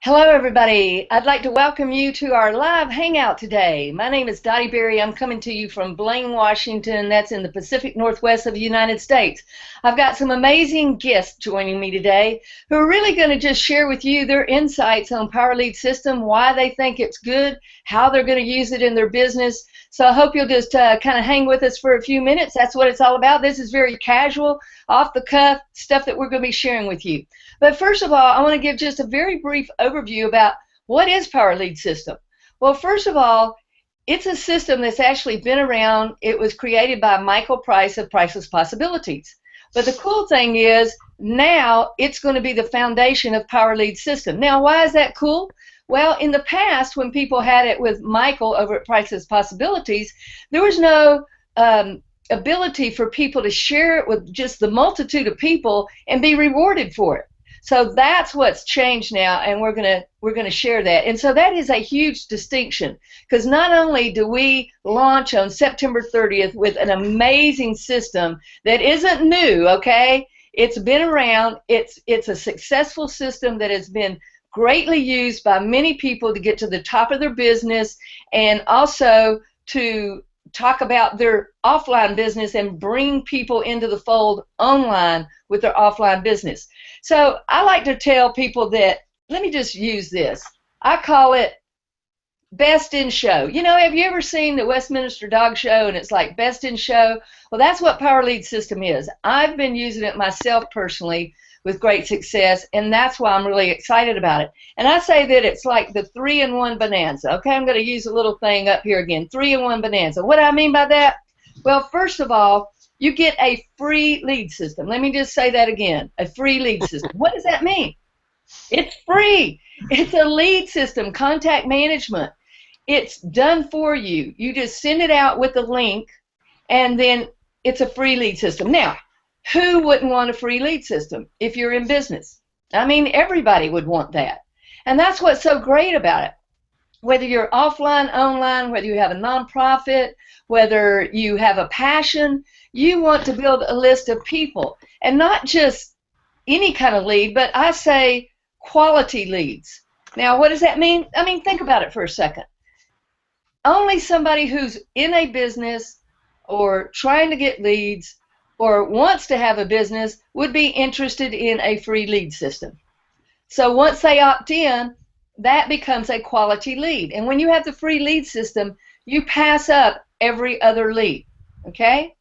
Hello, everybody. I'd like to welcome you to our live hangout today. My name is Dottie Berry. I'm coming to you from Blaine, Washington. That's in the Pacific Northwest of the United States. I've got some amazing guests joining me today who are really going to just share with you their insights on Power Lead System, why they think it's good, how they're going to use it in their business. So I hope you'll just kind of hang with us for a few minutes. That's what it's all about. This is very casual, off the cuff stuff that we're going to be sharing with you. But first of all, I want to give just a very brief overview about what is Power Lead System. Well, first of all, it's a system that's actually been around. It was created by Michael Price of Priceless Possibilities. But the cool thing is now it's going to be the foundation of Power Lead System. Now, why is that cool? Well, in the past, when people had it with Michael over at Priceless Possibilities, there was no ability for people to share it with just the multitude of people and be rewarded for it. So that's what's changed now, and we're gonna share that. And so that is a huge distinction, because not only do we launch on September 30th with an amazing system that isn't new, okay? It's been around. It's a successful system that has been greatly used by many people to get to the top of their business, and also to talk about their offline business and bring people into the fold online with their offline business. So I like to tell people that, let me just use this. I call it best in show. You know, have you ever seen the Westminster Dog Show and it's like best in show? Well, that's what Power Lead System is. I've been using it myself personally with great success, and that's why I'm really excited about it. And I say that it's like the 3-in-1 bonanza. Okay, I'm going to use a little thing up here again, 3-in-1 bonanza. What do I mean by that? Well, first of all, you get a free lead system. Let me just say that again, a free lead system. What does that mean? It's free. It's a lead system, contact management. It's done for you. You just send it out with the link, and then it's a free lead system. Now, who wouldn't want a free lead system if you're in business? I mean, everybody would want that. And that's what's so great about it. Whether you're offline, online, whether you have a nonprofit, whether you have a passion, you want to build a list of people. And not just any kind of lead, but I say quality leads. Now, what does that mean? I mean, think about it for a second. Only somebody who's in a business or trying to get leads or wants to have a business would be interested in a free lead system. So once they opt in, that becomes a quality lead. And when you have the free lead system, you pass up every other lead, okay?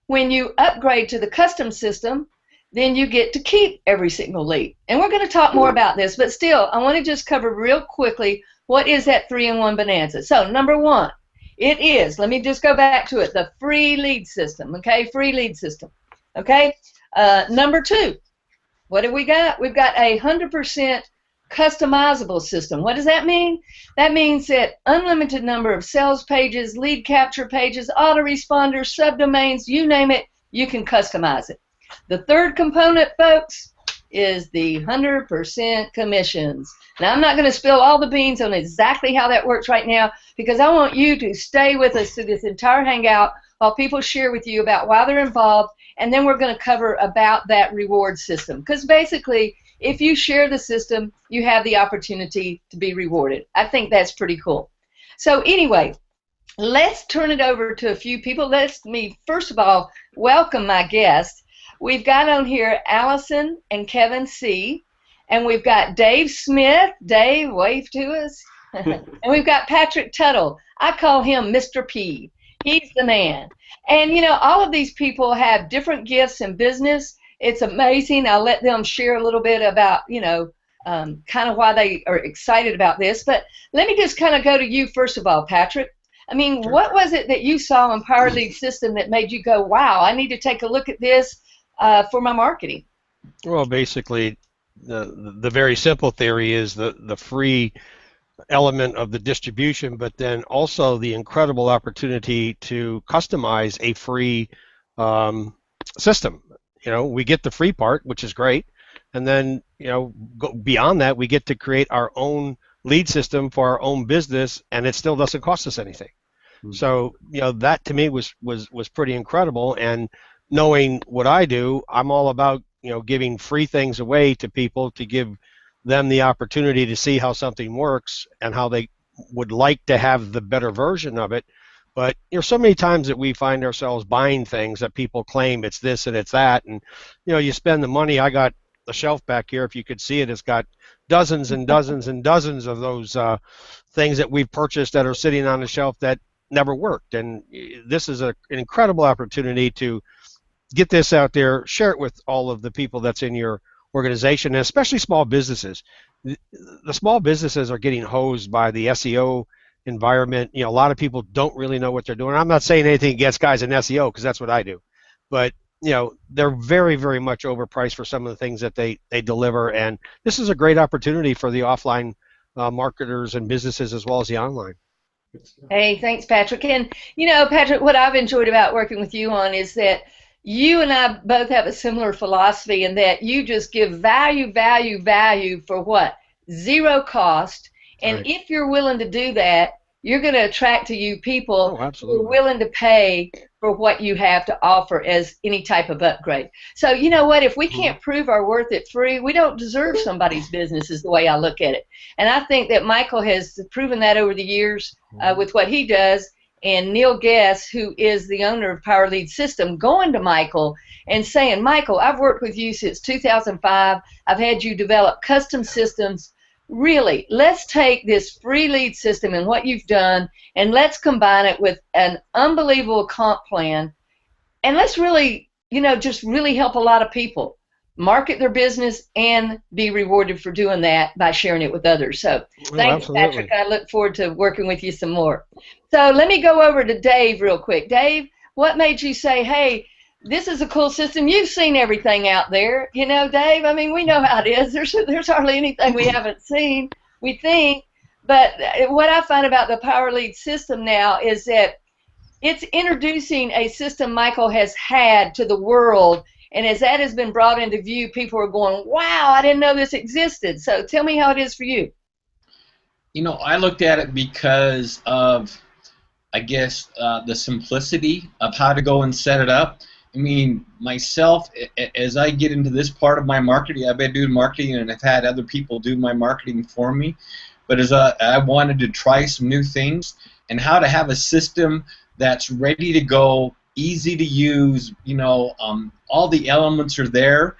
When you upgrade to the custom system, then you get to keep every single lead. And we're going to talk more about this, but still, I want to just cover real quickly what is that 3-in-1 bonanza. So number one, it is, let me just go back to it, the free lead system, okay? Free lead system, okay? Number two, what have we got? We've got a 100% customizable system. What does that mean? That means that unlimited number of sales pages, lead capture pages, autoresponders, subdomains, you name it, you can customize it. The third component, folks, is the 100% commissions. Now, I'm not going to spill all the beans on exactly how that works right now, because I want you to stay with us through this entire hangout while people share with you about why they're involved, and then we're going to cover about that reward system. Because basically, if you share the system, you have the opportunity to be rewarded. I think that's pretty cool. So anyway, let's turn it over to a few people. Let me, first of all, welcome my guests. We've got on here Allison and Kevin C. And we've got Dave Smith. Dave, wave to us. And we've got Patrick Tuttle. I call him Mr. P. He's the man. And, you know, all of these people have different gifts in business. It's amazing. I'll let them share a little bit about, you know, kind of why they are excited about this. But let me just kind of go to you first of all, Patrick. I mean, sure. What was it that you saw in Power Lead System that made you go, wow, I need to take a look at this for my marketing? Well, basically, the very simple theory is the free element of the distribution, but then also the incredible opportunity to customize a free system. You know, we get the free part, which is great, and then, you know, go beyond that, we get to create our own lead system for our own business, and it still doesn't cost us anything. Mm-hmm. So, you know, that to me was pretty incredible. And knowing what I do, I'm all about, you know, giving free things away to people to give them the opportunity to see how something works and how they would like to have the better version of it. But so many times that we find ourselves buying things that people claim it's this and it's that, and you spend the money. I got the shelf back here, if you could see it, it's got dozens and dozens and dozens of those things that we've purchased that are sitting on the shelf that never worked. And this is an incredible opportunity to get this out there, share it with all of the people that's in your organization, and especially small businesses. The small businesses are getting hosed by the SEO environment. A lot of people don't really know what they're doing. I'm not saying anything against guys in SEO, because that's what I do, but they're very, very much overpriced for some of the things that they deliver, and this is a great opportunity for the offline marketers and businesses as well as the online. Hey, thanks, Patrick. And Patrick, what I've enjoyed about working with you on is that you and I both have a similar philosophy in that you just give value, value, value for what? Zero cost. And Right. if you're willing to do that, you're going to attract to you people who are willing to pay for what you have to offer as any type of upgrade. So you know what? If we can't prove our worth at free, we don't deserve somebody's business, is the way I look at it. And I think that Michael has proven that over the years with what he does. And Neil Guess, who is the owner of Power Lead System, going to Michael and saying, Michael, I've worked with you since 2005. I've had you develop custom systems. Really, let's take this free lead system and what you've done, and let's combine it with an unbelievable comp plan, and let's really, just really help a lot of people market their business and be rewarded for doing that by sharing it with others. So thanks, Patrick. I look forward to working with you some more. So let me go over to Dave real quick. Dave, what made you say, hey, this is a cool system? You've seen everything out there. Dave, I mean, we know how it is. There's hardly anything we haven't seen, we think. But what I find about the Power Lead system now is that it's introducing a system Michael has had to the world. And as that has been brought into view, people are going, wow, I didn't know this existed. So tell me how it is for you. I looked at it because of, I guess, the simplicity of how to go and set it up. I mean, myself, as I get into this part of my marketing, I've been doing marketing and I've had other people do my marketing for me. But as I wanted to try some new things and how to have a system that's ready to go, easy to use, all the elements are there.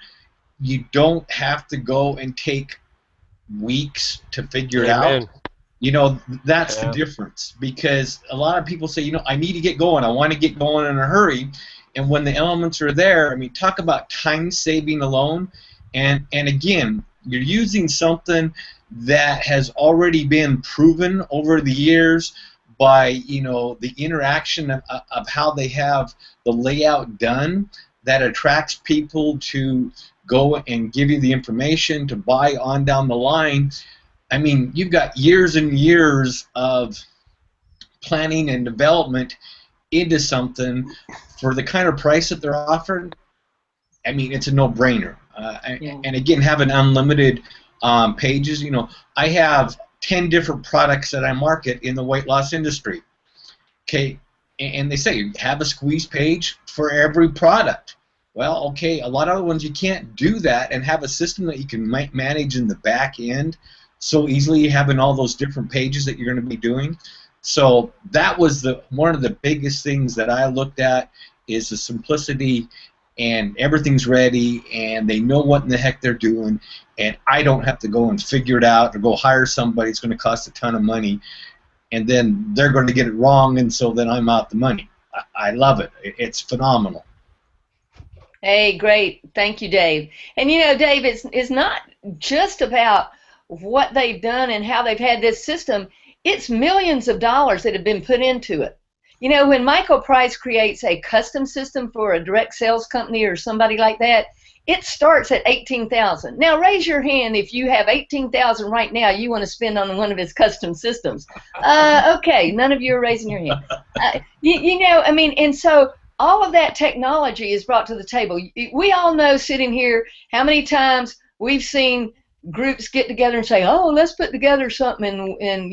You don't have to go and take weeks to figure it out. That's the difference, because a lot of people say, I need to get going. I want to get going in a hurry. And when the elements are there, I mean, talk about time saving alone. And again, you're using something that has already been proven over the years by the interaction of how they have the layout done, that attracts people to go and give you the information to buy on down the line. I mean, you've got years and years of planning and development into something for the kind of price that they're offering. I mean, it's a no-brainer. And again, having unlimited pages. I have 10 different products that I market in the weight loss industry. Okay, and they say have a squeeze page for every product. Well, okay, a lot of other ones you can't do that and have a system that you can manage in the back end so easily, having all those different pages that you're going to be doing. So that was one of the biggest things that I looked at, is the simplicity, and everything's ready and they know what in the heck they're doing, and I don't have to go and figure it out or go hire somebody. It's going to cost a ton of money, and then they're going to get it wrong, and so then I'm out the money. I love it. It's phenomenal. Hey, great. Thank you, Dave. And Dave, it's not just about what they've done and how they've had this system. It's millions of dollars that have been put into it. When Michael Price creates a custom system for a direct sales company or somebody like that, it starts at $18,000. Now, raise your hand if you have $18,000 right now you want to spend on one of his custom systems. Okay, none of you are raising your hand. I mean, and so all of that technology is brought to the table. We all know, sitting here, how many times we've seen groups get together and say, oh, let's put together something, and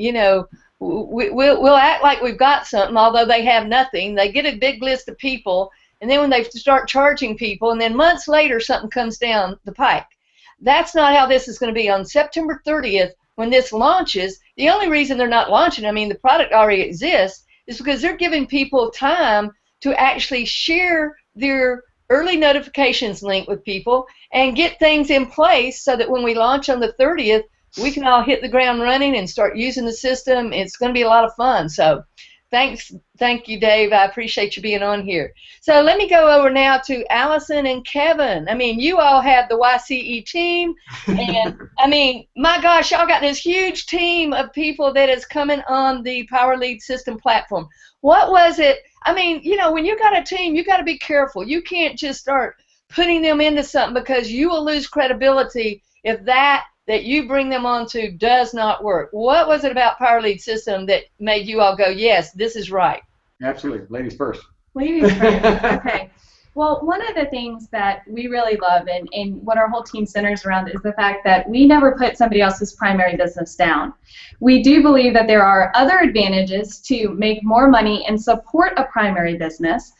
we'll act like we've got something, although they have nothing. They get a big list of people, and then when they start charging people, and then months later something comes down the pike. that's not how this is going to be. On September 30th, when this launches, the only reason they're not launching, I mean, the product already exists, is because they're giving people time to actually share their early notifications link with people and get things in place so that when we launch on the 30th, we can all hit the ground running and start using the system. It's going to be a lot of fun. So thank you, Dave. I appreciate you being on here. So let me go over now to Allison and Kevin. I mean, you all have the YCE team, and I mean, my gosh, y'all got this huge team of people that is coming on the Power Lead System platform. What was it? I mean, you know, when you got a team, you got to be careful. You can't just start putting them into something, because you will lose credibility if that you bring them onto does not work. What was it about Power Lead System that made you all go, yes, this is right? Absolutely. Ladies first. Ladies first. Okay. Well, one of the things that we really love and what our whole team centers around is the fact that we never put somebody else's primary business down. We do believe that there are other advantages to make more money and support a primary business.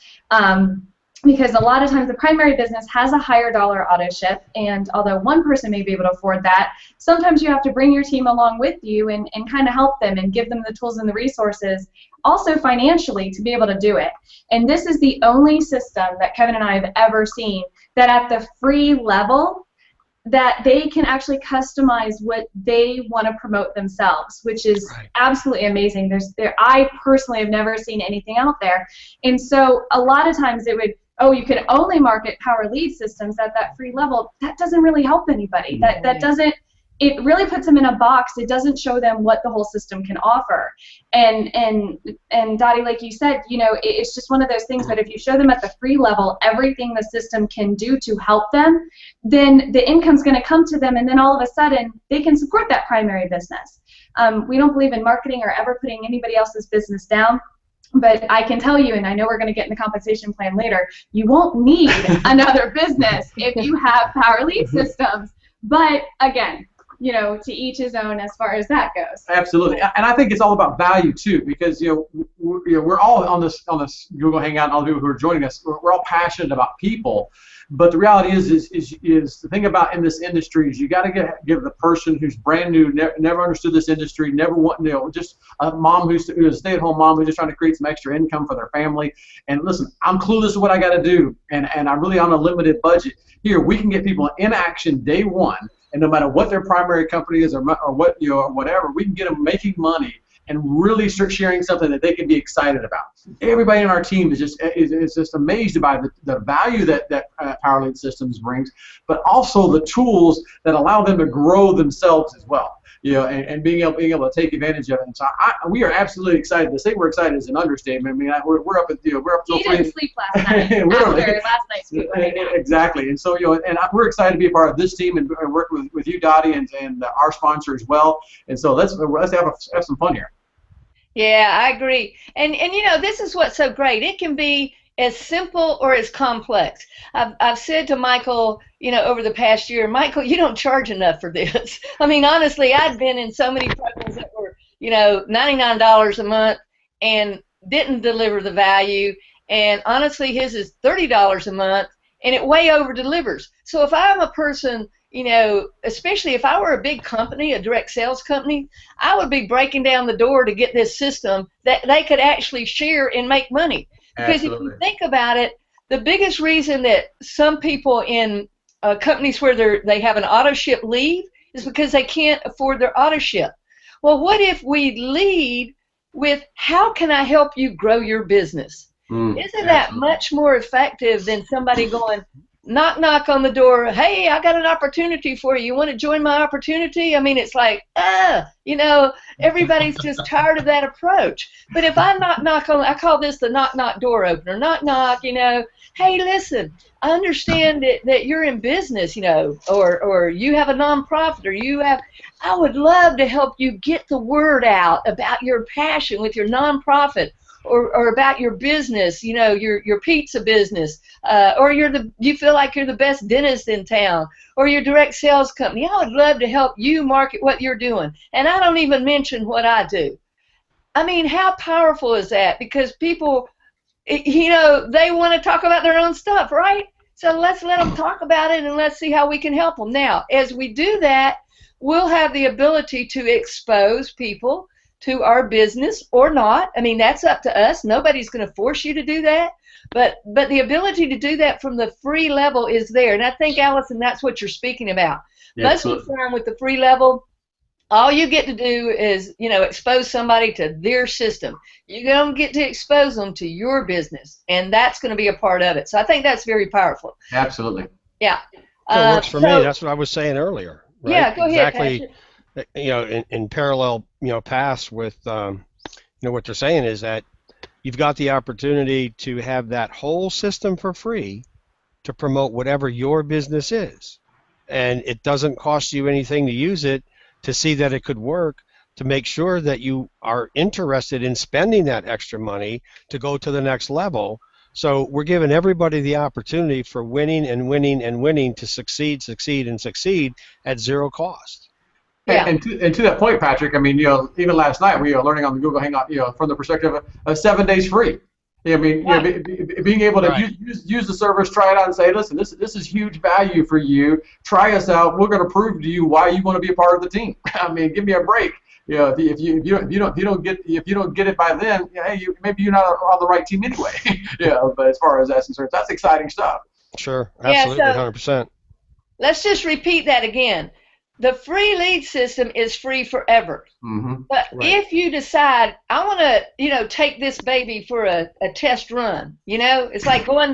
Because a lot of times the primary business has a higher dollar auto ship, and although one person may be able to afford that, sometimes you have to bring your team along with you and kind of help them and give them the tools and the resources, also financially, to be able to do it. And this is the only system that Kevin and I have ever seen that at the free level that they can actually customize what they want to promote themselves, which is absolutely amazing. I personally have never seen anything out there. And so a lot of times it would, oh, you can only market Power Lead Systems at that free level. That doesn't really help anybody. That doesn't, it really puts them in a box. It doesn't show them what the whole system can offer. And Dottie, like you said, you know, it's just one of those things that if you show them at the free level everything the system can do to help them, then the income's going to come to them, and then all of a sudden they can support that primary business. We don't believe in marketing or ever putting anybody else's business down. But I can tell you, and I know we're going to get in the compensation plan later, you won't need another business if you have Power Lead Systems. But again, you know, to each his own as far as that goes. Absolutely, and I think it's all about value too, because we're all on this Google Hangout, and all the people who are joining us, we're all passionate about people. But the reality is the thing about in this industry is you got to give the person who's brand new, never understood this industry, just a mom who's a stay-at-home mom who's just trying to create some extra income for their family. And listen, I'm clueless to what I got to do, and I'm really on a limited budget. Here, we can get people in action day one, and no matter what their primary company is or what whatever, we can get them making money and really start sharing something that they can be excited about. Everybody in our team is just amazed by the value that Power Lead Systems brings, but also the tools that allow them to grow themselves as well. You know, and being able to take advantage of it. And so we are absolutely excited. To say we're excited is an understatement. I mean, we're up at we're up till 3. He didn't sleep last night after last night's meeting. Exactly. And so and we're excited to be a part of this team and work with you, Dottie, and our sponsor as well. And so let's have some fun here. Yeah, I agree. And you know, this is what's so great. It can be as simple or as complex. I've said to Michael, you know, over the past year, Michael, you don't charge enough for this. I mean, honestly, I'd been in so many programs that were, you know, $99 a month and didn't deliver the value. And honestly, his is $30 a month, and it way over delivers. So if I'm a person, you know, especially if I were a big company, a direct sales company, I would be breaking down the door to get this system that they could actually share and make money. Because Absolutely. If you think about it, the biggest reason that some people in companies where they have an auto ship leave is because they can't afford their auto ship. Well, what if we lead with how can I help you grow your business? Isn't that much more effective than somebody going, knock, knock on the door, hey, I got an opportunity for you. You want to join my opportunity? I mean, it's like, you know, everybody's just tired of that approach. But if I knock on, I call this the knock, knock door opener. Knock, knock, you know, hey, listen, I understand that you're in business, you know, or you have a nonprofit, or you have, I would love to help you get the word out about your passion with your nonprofit. Or about your business, you know, your pizza business, or you feel like you're the best dentist in town, or your direct sales company. I would love to help you market what you're doing. And I don't even mention what I do. I mean, how powerful is that? Because people, you know, they want to talk about their own stuff, right? So let's let them talk about it and let's see how we can help them. Now, as we do that, we'll have the ability to expose people to our business or not. I mean, that's up to us. Nobody's going to force you to do that. But the ability to do that from the free level is there. And I think, Allison, that's what you're speaking about. Yeah, Most of the time with the free level, all you get to do is, expose somebody to their system. You don't get to expose them to your business, and that's going to be a part of it. So I think that's very powerful. Absolutely. Yeah. So it works for me. That's what I was saying earlier. Right? Yeah, go ahead, exactly. Patrick. In parallel, paths with, what they're saying is that you've got the opportunity to have that whole system for free to promote whatever your business is, and it doesn't cost you anything to use it, to see that it could work, to make sure that you are interested in spending that extra money to go to the next level. So we're giving everybody the opportunity for winning and winning and winning to succeed, succeed, and succeed at zero cost. Yeah. And to that point, Patrick, I mean, even last night we were learning on the Google Hangout, from the perspective of 7 days free. I mean, being able to use the service, try it out, and say, listen, this is huge value for you. Try us out. We're going to prove to you why you want to be a part of the team. I mean, give me a break. If you don't get it by then, hey, maybe you're not on the right team anyway. But as far as that's concerned, that's exciting stuff. Sure, absolutely, 100%. Let's just repeat that again. The free lead system is free forever. Mm-hmm. But if you decide, I want to, take this baby for a test run, it's like going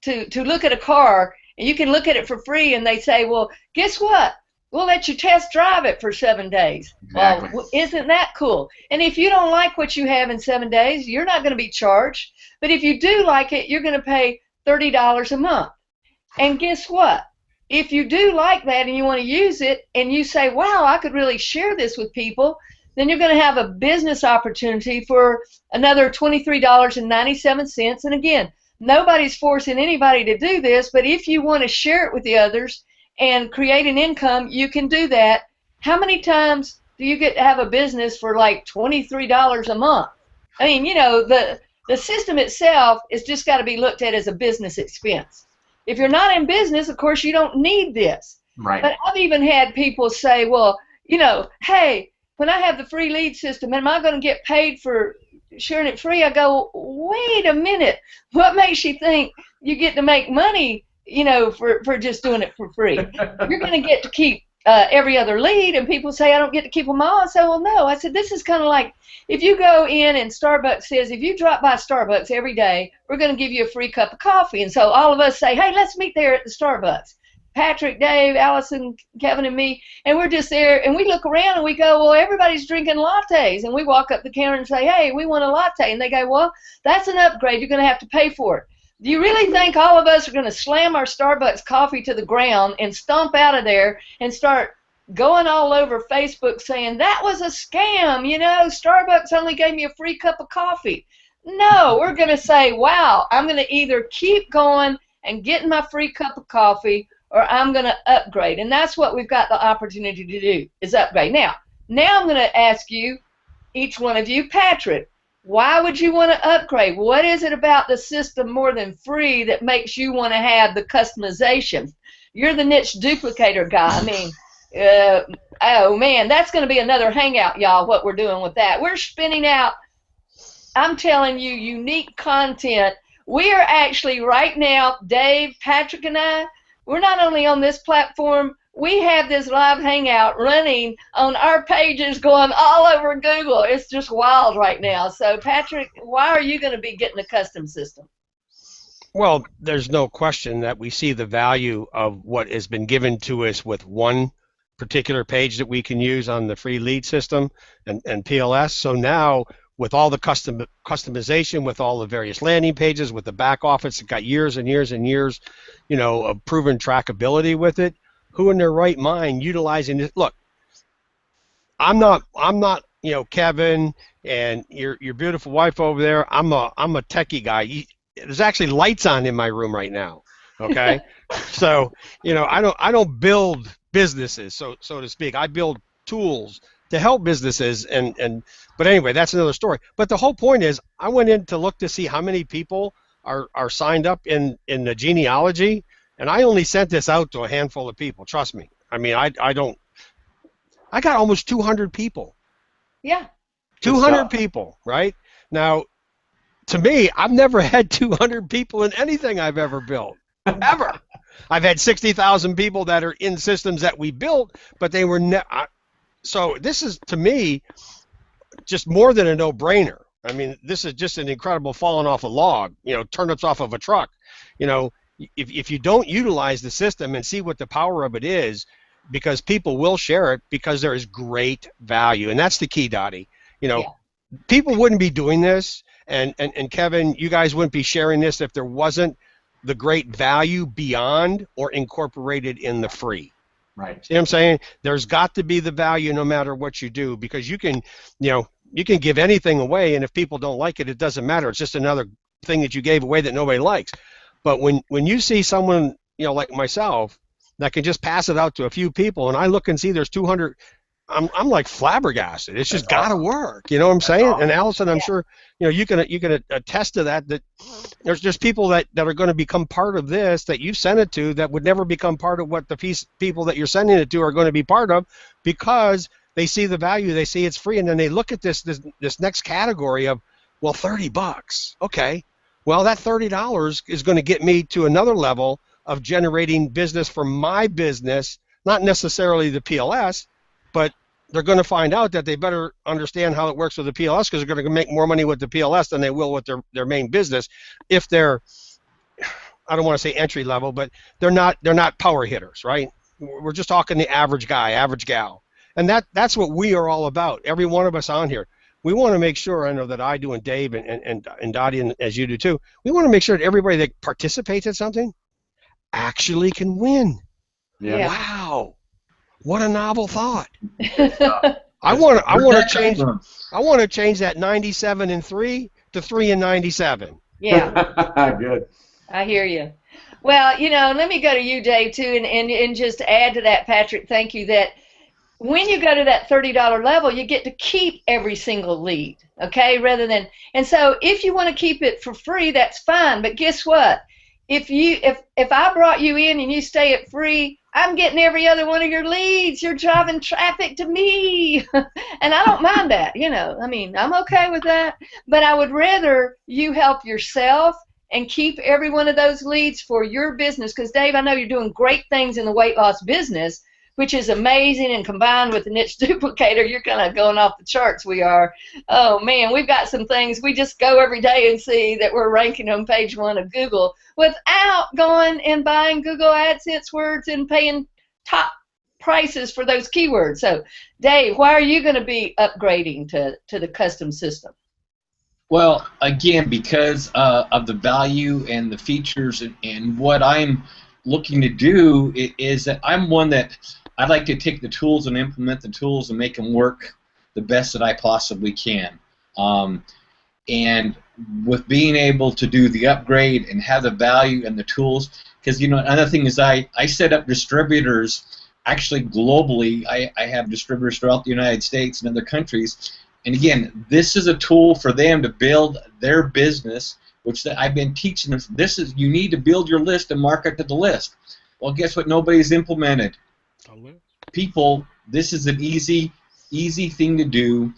to look at a car, and you can look at it for free, and they say, well, guess what? We'll let you test drive it for 7 days. Exactly. Well, isn't that cool? And if you don't like what you have in 7 days, you're not going to be charged. But if you do like it, you're going to pay $30 a month. And guess what? If you do like that and you want to use it and you say, wow, I could really share this with people, then you're going to have a business opportunity for another $23.97. And again, nobody's forcing anybody to do this, but if you want to share it with the others and create an income, you can do that. How many times do you get to have a business for like $23 a month? I mean, the system itself is just got to be looked at as a business expense. If you're not in business, of course, you don't need this. Right. But I've even had people say, well, hey, when I have the free lead system, am I going to get paid for sharing it free? I go, wait a minute. What makes you think you get to make money, for just doing it for free? You're going to get to keep every other lead, and people say I don't get to keep them all. I say, well, no. I said, this is kind of like if you go in and Starbucks says, if you drop by Starbucks every day, we're going to give you a free cup of coffee. And so all of us say, hey, let's meet there at the Starbucks. Patrick, Dave, Allison, Kevin, and me, and we're just there, and we look around and we go, well, everybody's drinking lattes. And we walk up the counter and say, hey, we want a latte. And they go, well, that's an upgrade. You're going to have to pay for it. Do you really think all of us are going to slam our Starbucks coffee to the ground and stomp out of there and start going all over Facebook saying, that was a scam, Starbucks only gave me a free cup of coffee? No, we're going to say, wow, I'm going to either keep going and getting my free cup of coffee, or I'm going to upgrade. And that's what we've got the opportunity to do, is upgrade. Now I'm going to ask you, each one of you, Patrick, why would you want to upgrade? What is it about the system more than free that makes you want to have the customization? You're the niche duplicator guy. I mean, oh man, that's going to be another hangout, y'all, what we're doing with that. We're spinning out, I'm telling you, unique content. We are actually right now, Dave, Patrick, and I, we're not only on this platform, we have this live hangout running on our pages going all over Google. It's just wild right now. So, Patrick, why are you going to be getting a custom system? Well, there's no question that we see the value of what has been given to us with one particular page that we can use on the free lead system and PLS. So now, with all the customization, with all the various landing pages, with the back office, it got years and years and years, of proven trackability with it. Who in their right mind utilizing this? Look, I'm not, Kevin and your beautiful wife over there. I'm a techie guy. There's actually lights on in my room right now. Okay, so I don't build businesses, so to speak. I build tools to help businesses, but anyway, that's another story. But the whole point is, I went in to look to see how many people are signed up in the genealogy. and I only sent this out to a handful of people. Trust me. I mean, I got almost 200 people. Yeah. 200 people, right? Now, to me, I've never had 200 people in anything I've ever built, ever. I've had 60,000 people that are in systems that we built, but they were so this is, to me, just more than a no-brainer. I mean, this is just an incredible falling off a log, turnips off of a truck. If you don't utilize the system and see what the power of it is, because people will share it because there is great value, and that's the key, Dottie. People wouldn't be doing this, and Kevin, you guys wouldn't be sharing this if there wasn't the great value beyond or incorporated in the free. Right. See what I'm saying? There's got to be the value no matter what you do, because you can give anything away, and if people don't like it, it doesn't matter. It's just another thing that you gave away that nobody likes. But when you see someone, like myself, that can just pass it out to a few people, and I look and see there's 200, I'm like flabbergasted. It's just got to work. You know what I'm saying? Awesome. And Allison, I'm sure you can attest to that. That there's just people that are going to become part of this that you sent it to that would never become part of what the people that you're sending it to are going to be part of, because they see the value, they see it's free, and then they look at this next category of, well, $30. Okay, well, that $30 is going to get me to another level of generating business for my business, not necessarily the PLS, but they're going to find out that they better understand how it works with the PLS, because they're going to make more money with the PLS than they will with their main business if they're, I don't want to say entry level, but they're not power hitters, right? We're just talking the average guy, average gal. And that's what we are all about. Every one of us on here. We want to make sure, I know that I do, and Dave and Dottie, and as you do too, we want to make sure that everybody that participates in something actually can win. Yeah. Wow. What a novel thought. I want to change that 97 and 3 to 3 and 97. Yeah. Good. I hear you. Well, let me go to you, Dave, too, and just add to that, Patrick, thank you, that when you go to that $30 level, you get to keep every single lead, okay, and so if you want to keep it for free, that's fine, but guess what? If I brought you in and you stay at free, I'm getting every other one of your leads. You're driving traffic to me. And I don't mind that, I mean, I'm okay with that. But I would rather you help yourself and keep every one of those leads for your business. Because, Dave, I know you're doing great things in the weight loss business, which is amazing, and combined with the niche duplicator, you're kind of going off the charts. We are. Oh, man, we've got some things. We just go every day and see that we're ranking on page 1 of Google without going and buying Google AdSense words and paying top prices for those keywords. So, Dave, why are you going to be upgrading to the custom system? Well, again, because of the value and the features, and what I'm looking to do is that I'm one that I'd like to take the tools and implement the tools and make them work the best that I possibly can. And with being able to do the upgrade and have the value and the tools, because another thing is I set up distributors actually globally. I have distributors throughout the United States and other countries, and again, this is a tool for them to build their business, which I've been teaching them. You need to build your list and market to the list. Well, guess what? Nobody's implemented. People, this is an easy thing to do,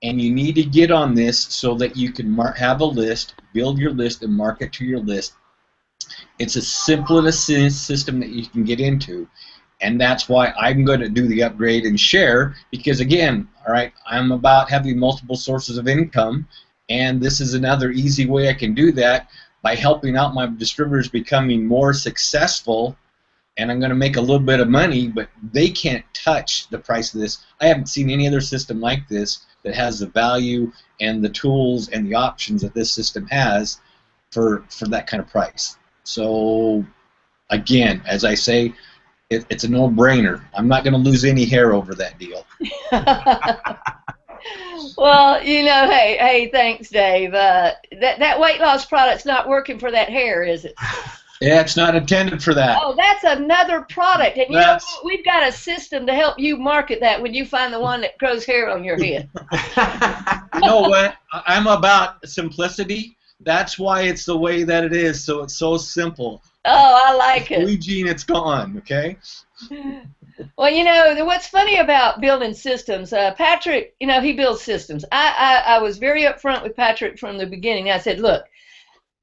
and you need to get on this so that you can have a list, build your list, and market to your list. It's a simple system that you can get into, and that's why I'm going to do the upgrade and share, because again, all right, I'm about having multiple sources of income, and this is another easy way I can do that by helping out my distributors becoming more successful. And I'm going to make a little bit of money, but they can't touch the price of this. I haven't seen any other system like this that has the value and the tools and the options that this system has for that kind of price. So, again, as I say, it's a no-brainer. I'm not going to lose any hair over that deal. Well, hey, thanks, Dave. That weight loss product's not working for that hair, is it? Yeah, it's not intended for that. Oh, that's another product, and we've got a system to help you market that when you find the one that grows hair on your head. You know what? I'm about simplicity. That's why it's the way that it is. So it's so simple. Oh, I like it. Blue Gene, it's gone. Okay. Well, what's funny about building systems, Patrick, he builds systems. I was very upfront with Patrick from the beginning. I said, look,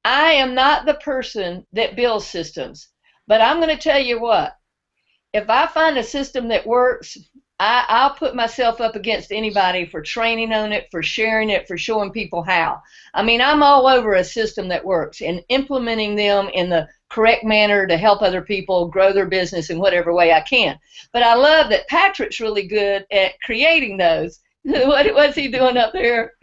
I am not the person that builds systems, but I'm going to tell you what, if I find a system that works, I'll put myself up against anybody for training on it, for sharing it, for showing people how. I mean, I'm all over a system that works and implementing them in the correct manner to help other people grow their business in whatever way I can. But I love that Patrick's really good at creating those. What's he doing up there?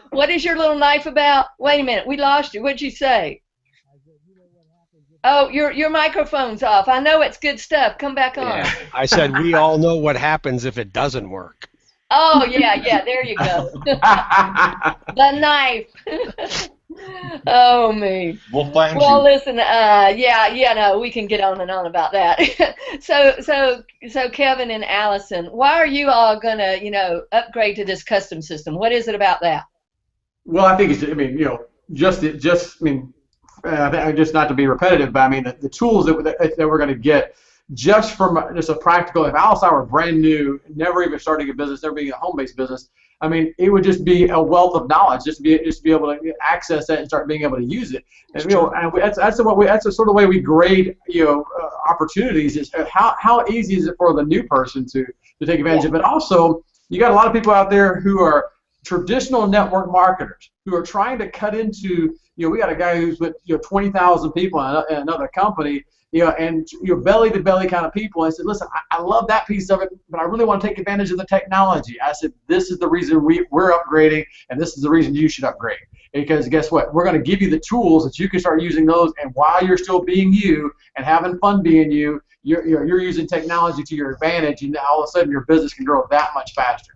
What is your little knife about? Wait a minute, we lost you. What'd you say? Oh, your microphone's off. I know it's good stuff. Come back on. Yeah. I said we all know what happens if it doesn't work. Oh, yeah, there you go. The knife. Oh, me. We'll find you. Well, listen, no, we can get on and on about that. So Kevin and Allison, why are you all going to, upgrade to this custom system? What is it about that? Well, I think it's, just not to be repetitive, but I mean, the tools that we're going to get just from just a practical, if Alice and I were brand new, never even starting a business, never being a home-based business, I mean, it would just be a wealth of knowledge, just be able to access that and start being able to use it. And that's the sort of way we grade opportunities, is how easy is it for the new person to take advantage of it. But also, you got a lot of people out there who are traditional network marketers who are trying to cut into, we got a guy who's with 20,000 people in another company, and belly to belly kind of people. I said, listen, I love that piece of it, but I really want to take advantage of the technology. I said, this is the reason we're upgrading, and this is the reason you should upgrade. Because guess what? We're going to give you the tools that you can start using those, and while you're still being you and having fun being you, you're using technology to your advantage, and all of a sudden your business can grow that much faster.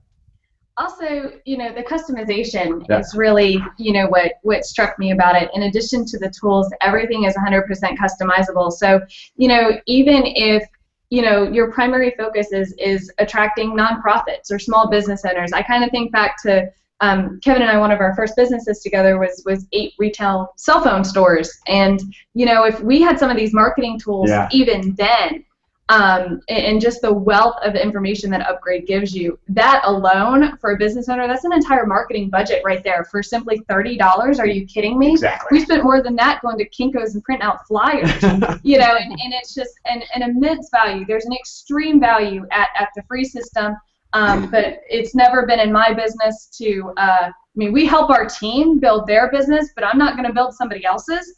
Also, the customization is really, what struck me about it. In addition to the tools, everything is 100% customizable. So, even if, your primary focus is attracting nonprofits or small business owners. I kind of think back to Kevin and I, one of our first businesses together was 8 retail cell phone stores. And, if we had some of these marketing tools even then, and just the wealth of information that Upgrade gives you, that alone for a business owner, that's an entire marketing budget right there for simply $30. Are you kidding me? Exactly. We spent more than that going to Kinko's and print out flyers, and it's just an immense value. There's an extreme value at the free system, but it's never been in my business to, we help our team build their business, but I'm not going to build somebody else's.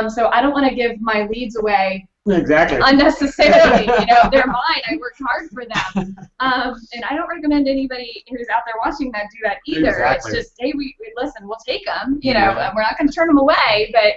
So I don't want to give my leads away unnecessarily. They're mine. I worked hard for them. And I don't recommend anybody who's out there watching that do that either. Exactly. It's just, hey, we listen, we'll take them. We're not going to turn them away, but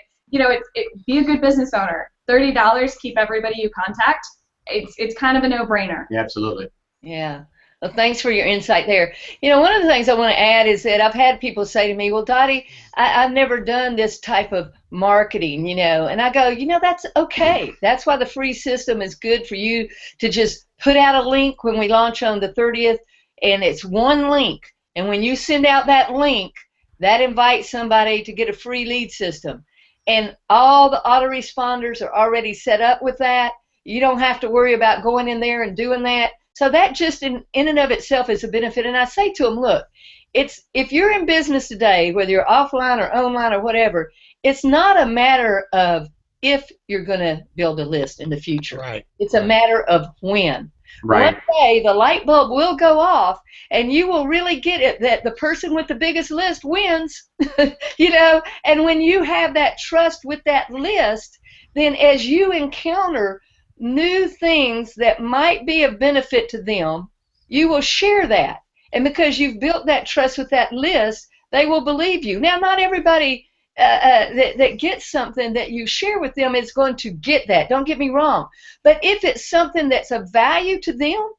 be a good business owner. $30, keep everybody you contact. It's kind of a no-brainer. Yeah, absolutely. Yeah. Well, thanks for your insight there. One of the things I want to add is that I've had people say to me, well, Dottie, I've never done this type of marketing, and I go, that's okay. That's why the free system is good for you to just put out a link when we launch on the 30th, and it's one link. And when you send out that link, that invites somebody to get a free lead system. And all the autoresponders are already set up with that. You don't have to worry about going in there and doing that. So that just in and of itself is a benefit. And I say to them, look, if you're in business today, whether you're offline or online or whatever, it's not a matter of if you're going to build a list in the future. Right. It's a matter of when. Right. One day the light bulb will go off, and you will really get it that the person with the biggest list wins. And when you have that trust with that list, then as you encounter new things that might be of benefit to them, you will share that. And because you've built that trust with that list, they will believe you. Now, not everybody that gets something that you share with them is going to get that. Don't get me wrong. But if it's something that's of value to them,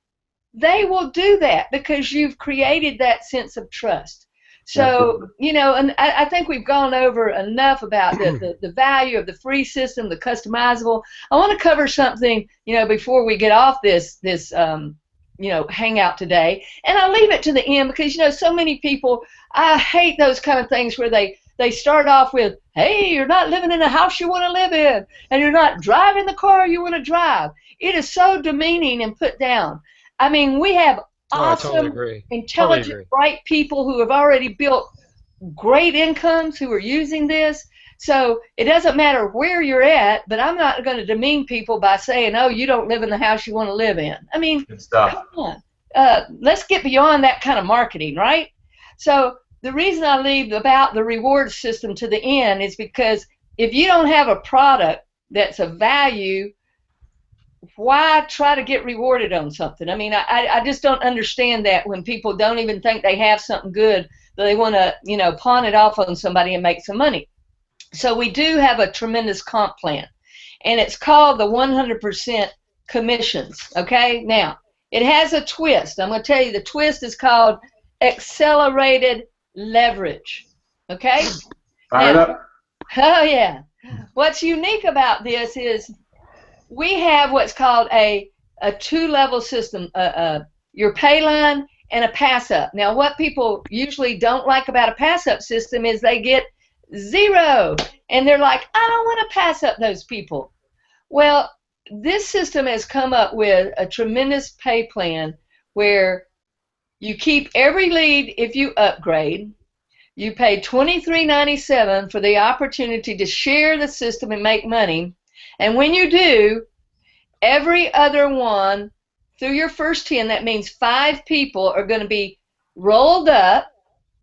they will do that because you've created that sense of trust. So, and I think we've gone over enough about the value of the free system, the customizable. I want to cover something, before we get off this hangout today. And I'll leave it to the end because, so many people, I hate those kind of things where they they start off with, hey, you're not living in a house you want to live in, and you're not driving the car you want to drive. It is so demeaning and put down. I mean, we have awesome, totally agree. intelligent, Totally agree. bright people who have already built great incomes who are using this. So it doesn't matter where you're at, but I'm not going to demean people by saying, oh, you don't live in the house you want to live in. I mean, come on. Let's get beyond that kind of marketing, right? So the reason I leave about the reward system to the end is because if you don't have a product that's of value, why try to get rewarded on something? I mean, I just don't understand that when people don't even think they have something good, they want to, you know, pawn it off on somebody and make some money. So we do have a tremendous comp plan, and it's called the 100% commissions, okay? Now, it has a twist. I'm going to tell you the twist is called accelerated leverage, okay? Fire it up. Oh, yeah. What's unique about this is we have what's called a two-level system, your pay line and a pass-up. Now, what people usually don't like about a pass-up system is they get 0, and they're like, I don't want to pass up those people. Well, this system has come up with a tremendous pay plan where you keep every lead if you upgrade. You pay $23.97 for the opportunity to share the system and make money. And when you do, every other one through your first 10, that means 5 people are going to be rolled up.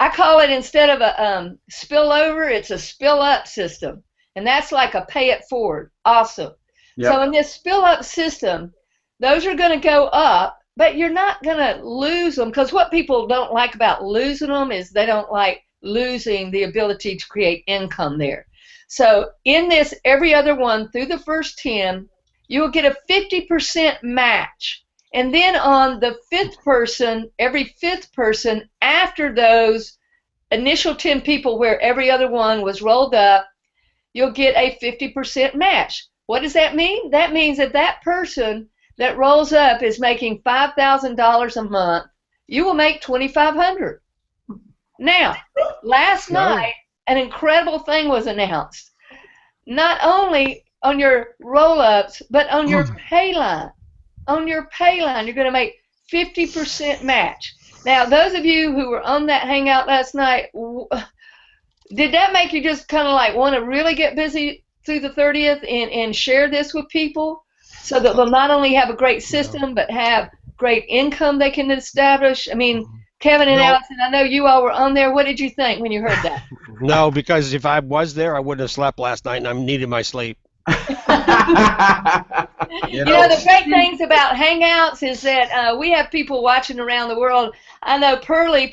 I call it, instead of a spillover, it's a spill up system. And that's like a pay it forward. Awesome. Yep. So in this spill up system, those are going to go up, but you're not going to lose them, because what people don't like about losing them is they don't like losing the ability to create income there. So in this, every other one through the first 10, you'll get a 50% match. And then on the 5th person, every 5th person after those initial 10 people where every other one was rolled up, you'll get a 50% match. What does that mean? That means that that person that rolls up is making $5,000 a month. You will make $2,500. Now, last night, an incredible thing was announced. Not only on your roll-ups, but on your pay line. On your pay line, you're going to make 50% match. Now, those of you who were on that hangout last night, did that make you just kind of like want to really get busy through the 30th and share this with people so that they'll not only have a great system but have great income they can establish? I mean, Kevin and Allison, I know you all were on there. What did you think when you heard that? No, because if I was there, I wouldn't have slept last night, and I needed my sleep. You know, the great things about Hangouts is that we have people watching around the world. I know Pearlie,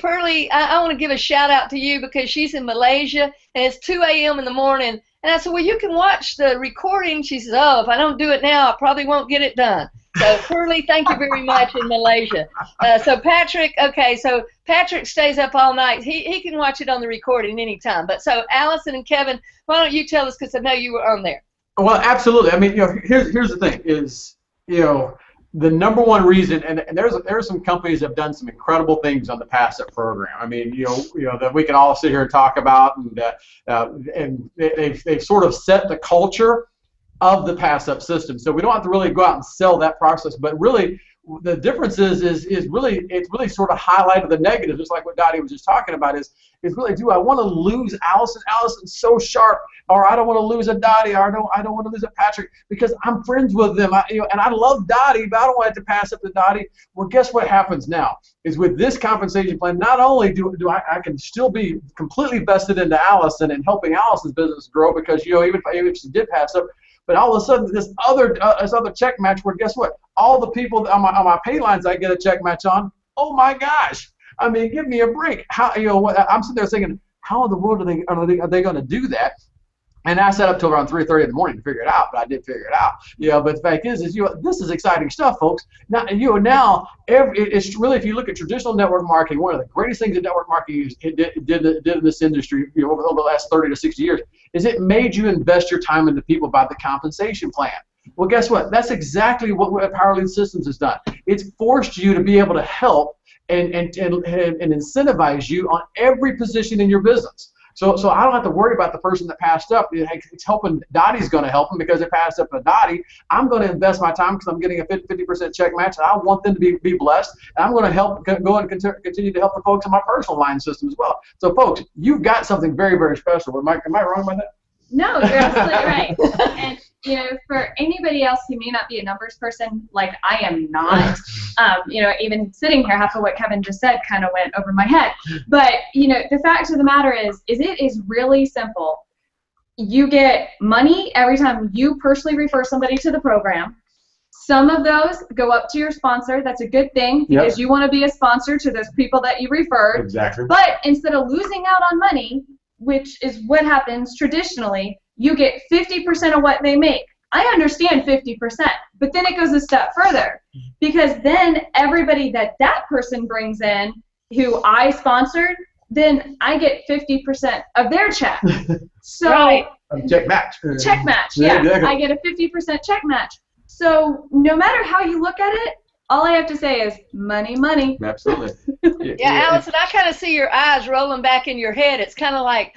I want to give a shout out to you because she's in Malaysia, and it's 2 a.m. in the morning. And I said, well, you can watch the recording. She says, oh, if I don't do it now, I probably won't get it done. So, Pearlie, thank you very much in Malaysia. So, Patrick, okay, so Patrick stays up all night. He can watch it on the recording anytime. But so, Allison and Kevin, why don't you tell us, because I know you were on there. Well, absolutely. I mean, you know, here's the thing is, you know, the number one reason, and there's some companies that have done some incredible things on the pass-up program. I mean, you know that we can all sit here and talk about, and they've sort of set the culture of the pass-up system. So we don't have to really go out and sell that process, but really the difference is it's really sort of highlighted the negative, just like what Dottie was just talking about. Is really, do I want to lose Allison? Allison's so sharp, or I don't want to lose a Dottie, or I don't want to lose a Patrick because I'm friends with them. And I love Dottie, but I don't want it to pass up to Dottie. Well, guess what happens now is with this compensation plan, not only do I can still be completely vested into Allison and helping Allison's business grow, because even if she did pass up. But all of a sudden, this other check match where, guess what? All the people on my pay lines I get a check match on, oh my gosh! I mean, give me a break. How, you know, I'm sitting there thinking, how in the world are they going to do that? And I sat up till around 3:30 in the morning to figure it out, but I did figure it out. You know, but the fact is this is exciting stuff, folks. It's really, if you look at traditional network marketing, one of the greatest things that network marketing did in this industry, you know, over the last 30 to 60 years, is it made you invest your time into people by the compensation plan. Well, guess what? That's exactly what Power Lead Systems has done. It's forced you to be able to help and incentivize you on every position in your business. So I don't have to worry about the person that passed up. It's helping. Dottie's going to help them because they passed up to Dottie. I'm going to invest my time because I'm getting a 50% check match, and I want them to be blessed. And I'm going to help go and continue to help the folks in my personal line system as well. So, folks, you've got something very, very special. Am I wrong about that? No, you're absolutely right. And for anybody else who may not be a numbers person, like I am not, even sitting here, half of what Kevin just said kind of went over my head. But the fact of the matter is it is really simple. You get money every time you personally refer somebody to the program. Some of those go up to your sponsor. That's a good thing because you want to be a sponsor to those people that you referred. Exactly. But instead of losing out on money, which is what happens traditionally, you get 50% of what they make. I understand 50%, but then it goes a step further because then everybody that person brings in who I sponsored, then I get 50% of their check. So right. Check match. Check match, yeah. I get a 50% check match. So no matter how you look at it, all I have to say is money, money. Absolutely. Yeah, Allison, I kind of see your eyes rolling back in your head. It's kind of like,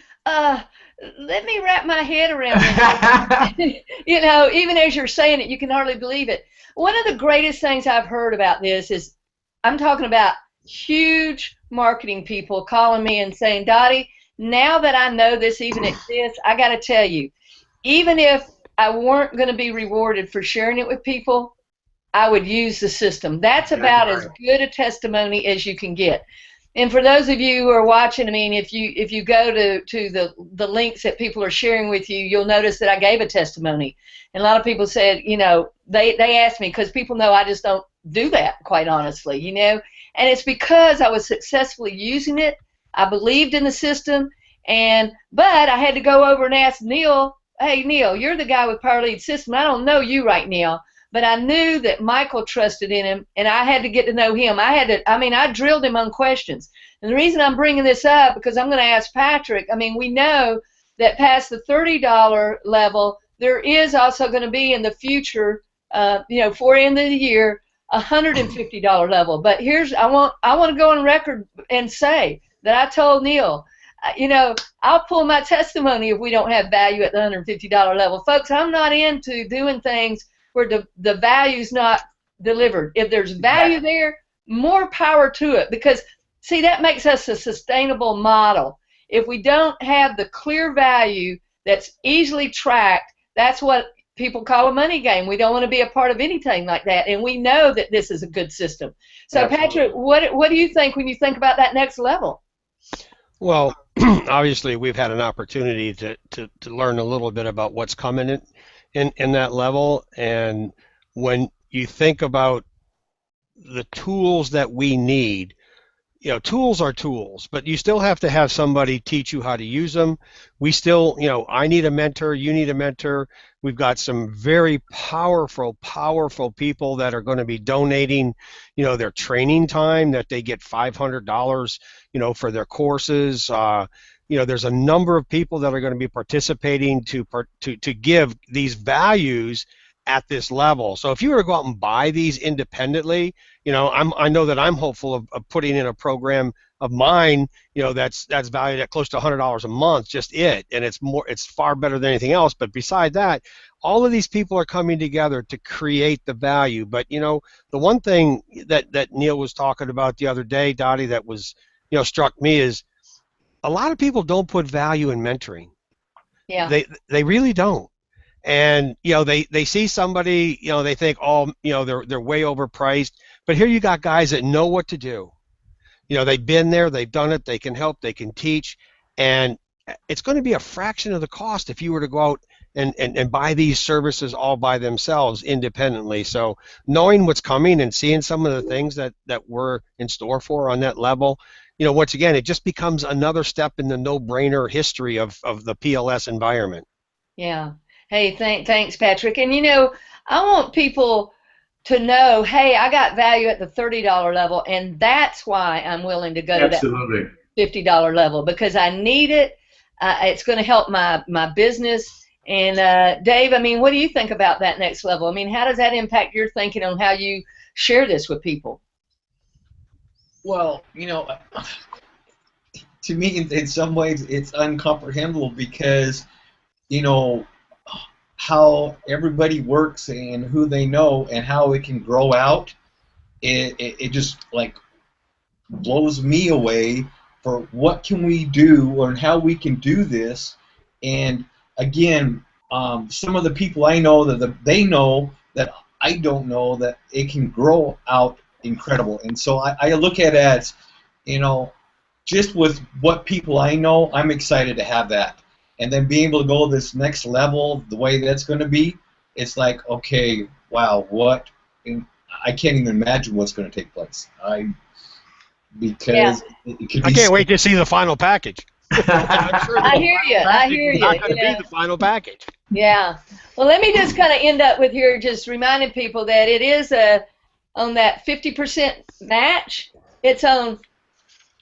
let me wrap my head around it. Even as you're saying it, you can hardly believe it. One of the greatest things I've heard about this is I'm talking about huge marketing people calling me and saying, Dottie, now that I know this even exists, I got to tell you, even if I weren't going to be rewarded for sharing it with people, I would use the system. That's about as good a testimony as you can get. And for those of you who are watching, I mean, if you go to the links that people are sharing with you, you'll notice that I gave a testimony. And a lot of people said, they asked me because people know I just don't do that, quite honestly, And it's because I was successfully using it. I believed in the system, but I had to go over and ask Neil, hey, Neil, you're the guy with Power Lead System. I don't know you right now. But I knew that Michael trusted in him, and I had to get to know him. I drilled him on questions. And the reason I'm bringing this up, because I'm going to ask Patrick, we know that past the $30 level, there is also going to be in the future, for end of the year, $150 level. But I want to go on record and say that I told Neil, I'll pull my testimony if we don't have value at the $150 level. Folks, I'm not into doing things where the value's not delivered. If there's value there, more power to it. Because, see, that makes us a sustainable model. If we don't have the clear value that's easily tracked, that's what people call a money game. We don't want to be a part of anything like that. And we know that this is a good system. So, absolutely. Patrick, what do you think when you think about that next level? Well, obviously, we've had an opportunity to learn a little bit about what's coming in that level, and when you think about the tools that we need, tools are tools, but you still have to have somebody teach you how to use them. We still, I need a mentor, you need a mentor. We've got some very powerful people that are going to be donating, their training time that they get $500, for their courses. There's a number of people that are going to be participating to give these values at this level. So if you were to go out and buy these independently, I know that I'm hopeful of putting in a program of mine, that's valued at close to $100 a month, just and it's far better than anything else. But beside that, all of these people are coming together to create the value. But the one thing that Neil was talking about the other day, Dottie, that was struck me is a lot of people don't put value in mentoring. Yeah. They really don't. And they see somebody, they think, they're way overpriced. But here you got guys that know what to do. They've been there, they've done it, they can help, they can teach, and it's going to be a fraction of the cost if you were to go out and buy these services all by themselves independently. So knowing what's coming and seeing some of the things that we're in store for on that level, once again, it just becomes another step in the no-brainer history of the PLS environment. Yeah. Hey, thanks, Patrick. And, I want people to know, hey, I got value at the $30 level, and that's why I'm willing to go to that $50 level, because I need it. It's going to help my business. And, Dave, what do you think about that next level? How does that impact your thinking on how you share this with people? Well, to me, in some ways, it's uncomprehendable because, you know, how everybody works and who they know and how it can grow out. It just like blows me away for what can we do or how we can do this. And again, some of the people I know they know that I don't know that it can grow out incredible. And so I look at it as, you know, just with what people I know, I'm excited to have that. And then being able to go to this next level, the way that's going to be, it's like, okay, wow, what? And I can't even imagine what's going to take place. Because it could be I can't wait to see the final package. I'm sure I hear you. I hear you. Not going to be the final package. Yeah. Well, let me just kind of end up with here, just reminding people that it is on that 50% match. It's on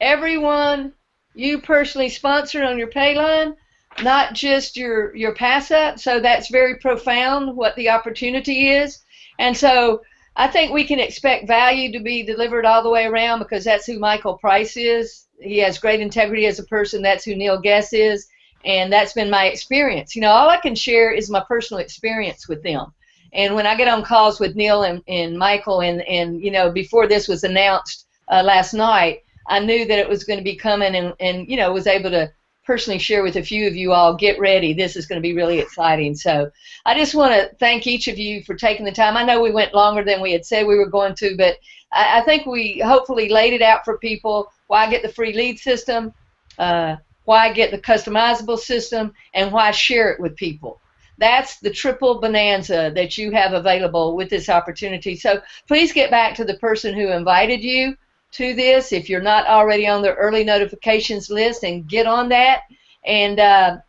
everyone you personally sponsor on your pay line, not just your pass up. So that's very profound what the opportunity is. And so I think we can expect value to be delivered all the way around because that's who Michael Price is. He has great integrity as a person. That's who Neil Guess is. And that's been my experience. You know, all I can share is my personal experience with them. And when I get on calls with Neil and Michael and you know, before this was announced last night, I knew that it was going to be coming and you know, was able to personally share with a few of you all, get ready. This is going to be really exciting. So I just want to thank each of you for taking the time. I know we went longer than we had said we were going to, but I think we hopefully laid it out for people why get the free lead system, why get the customizable system, and why share it with people. That's the triple bonanza that you have available with this opportunity. So please get back to the person who invited you to this if you're not already on the early notifications list, and get on that. And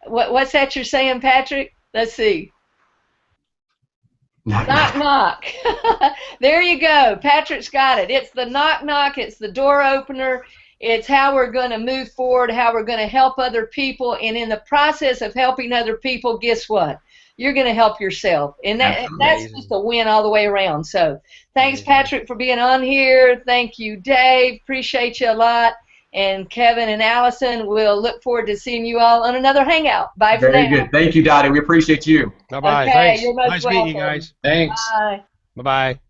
what's that you're saying, Patrick? Let's see. Knock, knock. There you go. Patrick's got it. It's the knock, knock. It's the door opener. It's how we're going to move forward, how we're going to help other people. And in the process of helping other people, guess what? You're going to help yourself. And that's just a win all the way around. So thanks, Patrick, for being on here. Thank you, Dave. Appreciate you a lot. And Kevin and Allison, we'll look forward to seeing you all on another Hangout. Bye for now. Very good. Thank you, Dottie. We appreciate you. Bye-bye. Okay, Thanks. you're most Nice meeting you welcome. guys. Thanks. Bye. Bye-bye.